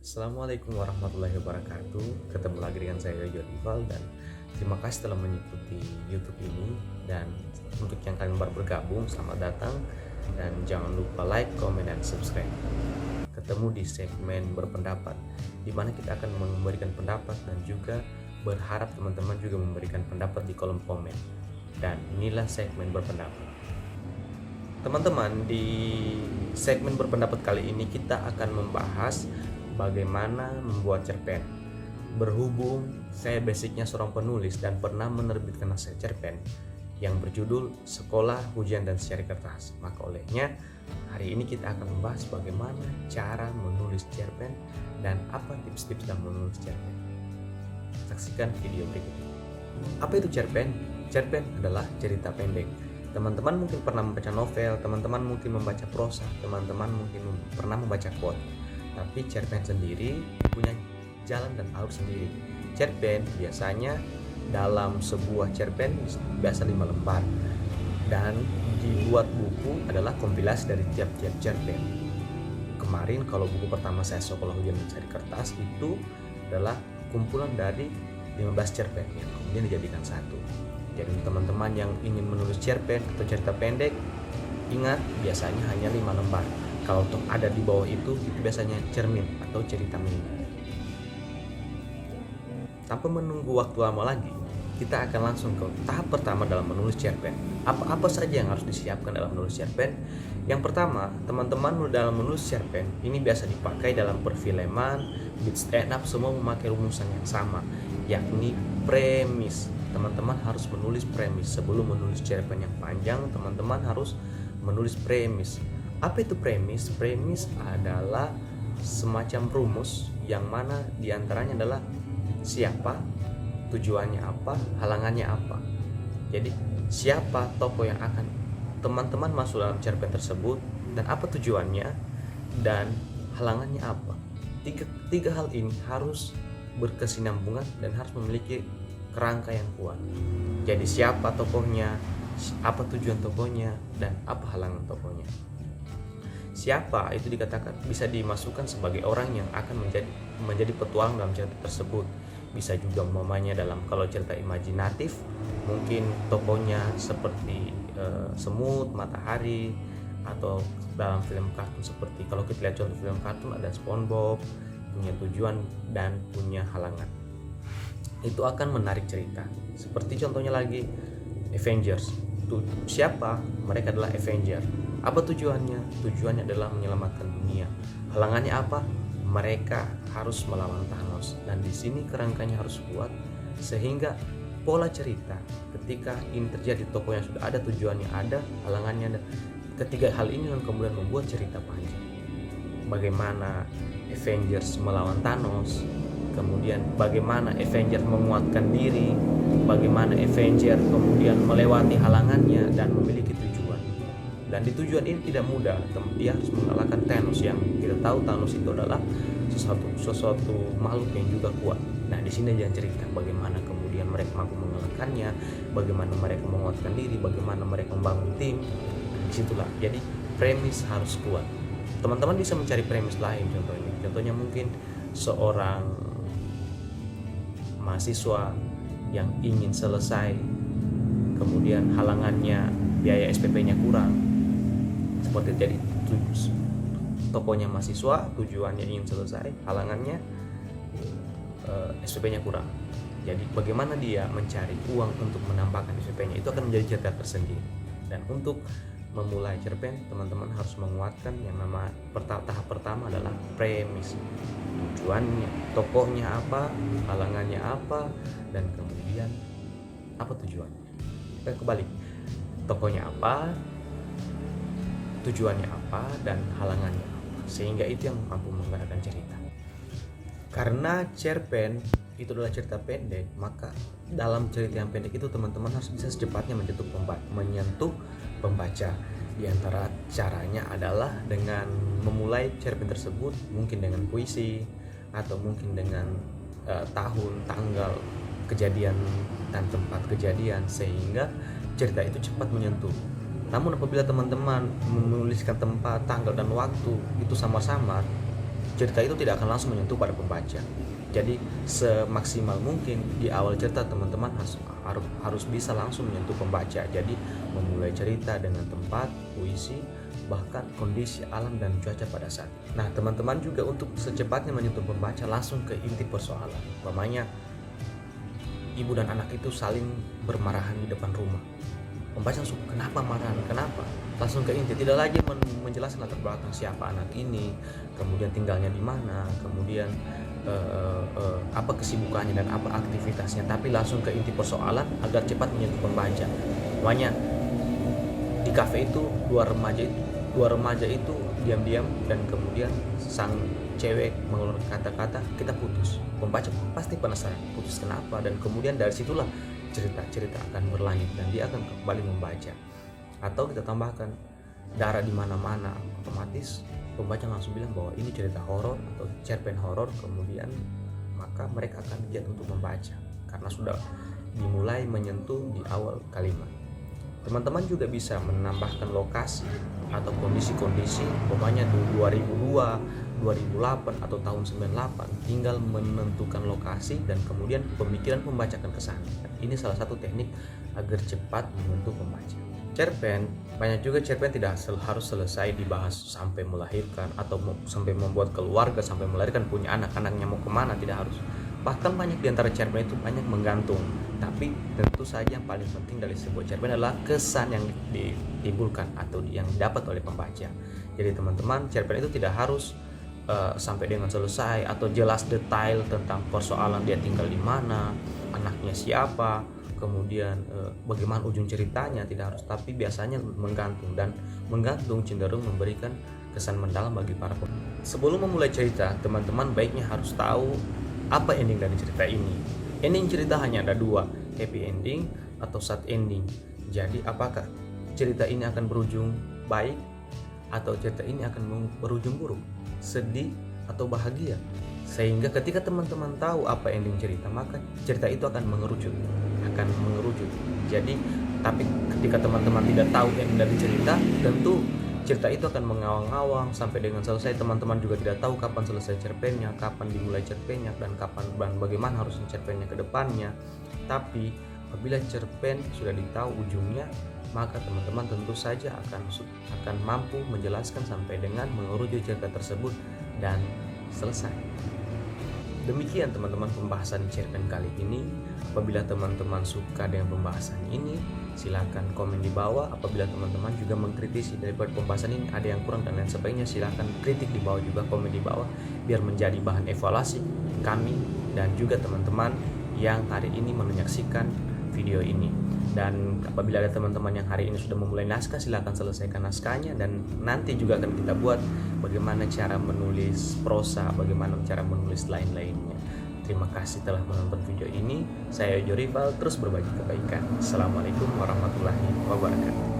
Assalamualaikum warahmatullahi wabarakatuh. Ketemu lagi dengan saya Yoyo Ival dan terima kasih telah mengikuti YouTube ini. Dan untuk yang kalian baru bergabung, selamat datang dan jangan lupa like, comment, dan subscribe. Ketemu di segmen berpendapat, di mana kita akan memberikan pendapat dan juga berharap teman-teman juga memberikan pendapat di kolom komen. Dan inilah segmen berpendapat. Teman-teman, di segmen berpendapat kali ini kita akan membahas bagaimana membuat cerpen. Berhubung saya basicnya seorang penulis dan pernah menerbitkan naskah cerpen yang berjudul Sekolah, Hujan, dan Secari Kertas, maka olehnya hari ini kita akan membahas bagaimana cara menulis cerpen dan apa tips-tips dalam menulis cerpen. Saksikan video berikut ini. Apa itu cerpen? Cerpen adalah cerita pendek. Teman-teman mungkin pernah membaca novel, teman-teman mungkin membaca prosa, teman-teman mungkin pernah membaca quote. Tapi cerpen sendiri punya jalan dan alur sendiri. Cerpen biasanya dalam sebuah cerpen biasa 5 lembar dan dibuat buku adalah kompilasi dari tiap-tiap cerpen. Kemarin kalau buku pertama saya Sekolah, Hujan, dan Secari Kertas itu adalah kumpulan dari 15 cerpen yang kemudian dijadikan satu. Jadi teman-teman yang ingin menulis cerpen atau cerita pendek, ingat biasanya hanya 5 lembar. Kalau untuk ada di bawah itu biasanya cermin atau cerita mini. Tanpa menunggu waktu lama lagi, kita akan langsung ke tahap pertama dalam menulis cerpen. Apa saja yang harus disiapkan dalam menulis cerpen? Yang pertama, teman-teman dalam menulis cerpen ini biasa dipakai dalam perfilman, beat stand up, semua memakai rumusan yang sama, yakni premis. Teman-teman harus menulis premis. Sebelum menulis cerpen yang panjang, teman-teman harus menulis premis. Apa itu premis? Premis adalah semacam rumus yang mana diantaranya adalah siapa, tujuannya apa, halangannya apa. Jadi siapa tokoh yang akan teman-teman masuk dalam cerpen tersebut dan apa tujuannya dan halangannya apa. Tiga hal ini harus berkesinambungan dan harus memiliki kerangka yang kuat. Jadi siapa tokohnya, apa tujuan tokohnya, dan apa halangan tokohnya. Siapa itu dikatakan bisa dimasukkan sebagai orang yang akan menjadi petualang dalam cerita tersebut. Bisa juga umpamanya dalam kalau cerita imajinatif, mungkin tokohnya seperti semut, matahari, atau dalam film kartun seperti kalau kita lihat contoh film kartun ada SpongeBob, punya tujuan dan punya halangan. Itu akan menarik cerita. Seperti contohnya lagi Avengers. Siapa? Mereka adalah Avenger. Apa tujuannya? Tujuannya adalah menyelamatkan dunia. Halangannya apa? Mereka harus melawan Thanos. Dan di sini kerangkanya harus kuat sehingga pola cerita ketika ini terjadi, tokoh yang sudah ada, tujuannya ada, halangannya ada. Ketiga hal ini yang kemudian membuat cerita panjang. Bagaimana Avengers melawan Thanos, kemudian bagaimana Avenger menguatkan diri, bagaimana Avenger kemudian melewati halangannya dan memiliki tujuan. Dan di tujuan ini tidak mudah, dia harus mengalahkan Thanos yang kita tahu Thanos itu adalah sesuatu makhluk yang juga kuat. Nah di sini jangan cerita bagaimana kemudian mereka mampu mengalahkannya, bagaimana mereka menguatkan diri, bagaimana mereka membangun tim. Disitulah jadi premis harus kuat. Teman-teman bisa mencari premis lain, contohnya mungkin seorang mahasiswa yang ingin selesai, kemudian halangannya biaya SPP-nya kurang. Seperti jadi tokonya mahasiswa, tujuannya ingin selesai, halangannya SPP-nya kurang. Jadi bagaimana dia mencari uang untuk menambahkan SPP-nya, itu akan menjadi cerita tersendiri. Dan untuk memulai cerpen, teman-teman harus menguatkan yang nama tahap pertama adalah premis. Tujuannya, tokohnya apa, halangannya apa, dan kemudian apa tujuannya. Kita kebalik, tokohnya apa, tujuannya apa, dan halangannya apa, sehingga itu yang mampu menggerakkan cerita. Karena cerpen itu adalah cerita pendek, maka dalam cerita yang pendek itu teman-teman harus bisa secepatnya menyentuh pembaca. Di antara caranya adalah dengan memulai cerpen tersebut mungkin dengan puisi atau mungkin dengan tahun, tanggal, kejadian, dan tempat kejadian sehingga cerita itu cepat menyentuh. Namun apabila teman-teman menuliskan tempat, tanggal, dan waktu itu samar-samar, cerita itu tidak akan langsung menyentuh pada pembaca. Jadi semaksimal mungkin di awal cerita teman-teman harus bisa langsung menyentuh pembaca. Jadi memulai cerita dengan tempat, puisi, bahkan kondisi alam dan cuaca pada saat. Nah, teman-teman juga untuk secepatnya menyentuh pembaca langsung ke inti persoalan. Umpamanya ibu dan anak itu saling bermarahan di depan rumah. Pembaca langsung, kenapa marahan? Kenapa? Langsung ke inti, tidak lagi menjelaskan latar belakang siapa anak ini, kemudian tinggalnya di mana, kemudian apa kesibukannya dan apa aktivitasnya, tapi langsung ke inti persoalan agar cepat menyentuh pembaca. Makanya di kafe itu dua remaja itu diam-diam dan kemudian sang cewek mengeluarkan kata-kata kita putus. Pembaca pasti penasaran putus kenapa, dan kemudian dari situlah cerita akan berlanjut dan dia akan kembali membaca. Atau kita tambahkan darah di mana-mana, otomatis pembaca langsung bilang bahwa ini cerita horor atau cerpen horor, kemudian maka mereka akan giat untuk membaca karena sudah dimulai menyentuh di awal kalimat. Teman-teman juga bisa menambahkan lokasi atau kondisi-kondisi, umpamanya 2002, 2008 atau tahun 98, tinggal menentukan lokasi dan kemudian pemikiran membacakan ke sana. Ini salah satu teknik agar cepat menyentuh pembaca. Cerpen, banyak juga cerpen tidak harus selesai dibahas sampai melahirkan atau sampai membuat keluarga, sampai melahirkan punya anak-anaknya mau kemana, tidak harus. Bahkan banyak di antara cerpen itu banyak menggantung. Tapi tentu saja yang paling penting dari sebuah cerpen adalah kesan yang ditimbulkan atau yang dapat oleh pembaca. Jadi teman-teman, cerpen itu tidak harus sampai dengan selesai atau jelas detail tentang persoalan dia tinggal di mana, anaknya siapa, kemudian bagaimana ujung ceritanya, tidak harus. Tapi biasanya menggantung, dan menggantung cenderung memberikan kesan mendalam bagi para pembaca. Sebelum memulai cerita, teman-teman baiknya harus tahu apa ending dari cerita ini. Ending cerita hanya ada dua, happy ending atau sad ending. Jadi apakah cerita ini akan berujung baik atau cerita ini akan berujung buruk, sedih atau bahagia? Sehingga ketika teman-teman tahu apa ending cerita, maka cerita itu akan mengerucut. Jadi tapi ketika teman-teman tidak tahu ending dari cerita, tentu cerita itu akan mengawang-awang sampai dengan selesai. Teman-teman juga tidak tahu kapan selesai cerpennya, kapan dimulai cerpennya, dan bagaimana harusnya cerpennya ke depannya. Tapi apabila cerpen sudah ditahu ujungnya, maka teman-teman tentu saja akan mampu menjelaskan sampai dengan mengerucut cerita tersebut dan selesai. Demikian teman-teman pembahasan cerpen kali ini. Apabila teman-teman suka dengan pembahasan ini, silakan komen di bawah. Apabila teman-teman juga mengkritisi daripada pembahasan ini ada yang kurang dan lain sebagainya, silakan kritik di bawah juga, komen di bawah, biar menjadi bahan evaluasi kami dan juga teman-teman yang hari ini menyaksikan video ini. Dan apabila ada teman-teman yang hari ini sudah memulai naskah, silakan selesaikan naskahnya, dan nanti juga akan kita buat bagaimana cara menulis prosa, bagaimana cara menulis lain-lainnya. Terima kasih telah menonton video ini. Saya Yojo Rival, terus berbagi kebaikan. Assalamualaikum warahmatullahi wabarakatuh.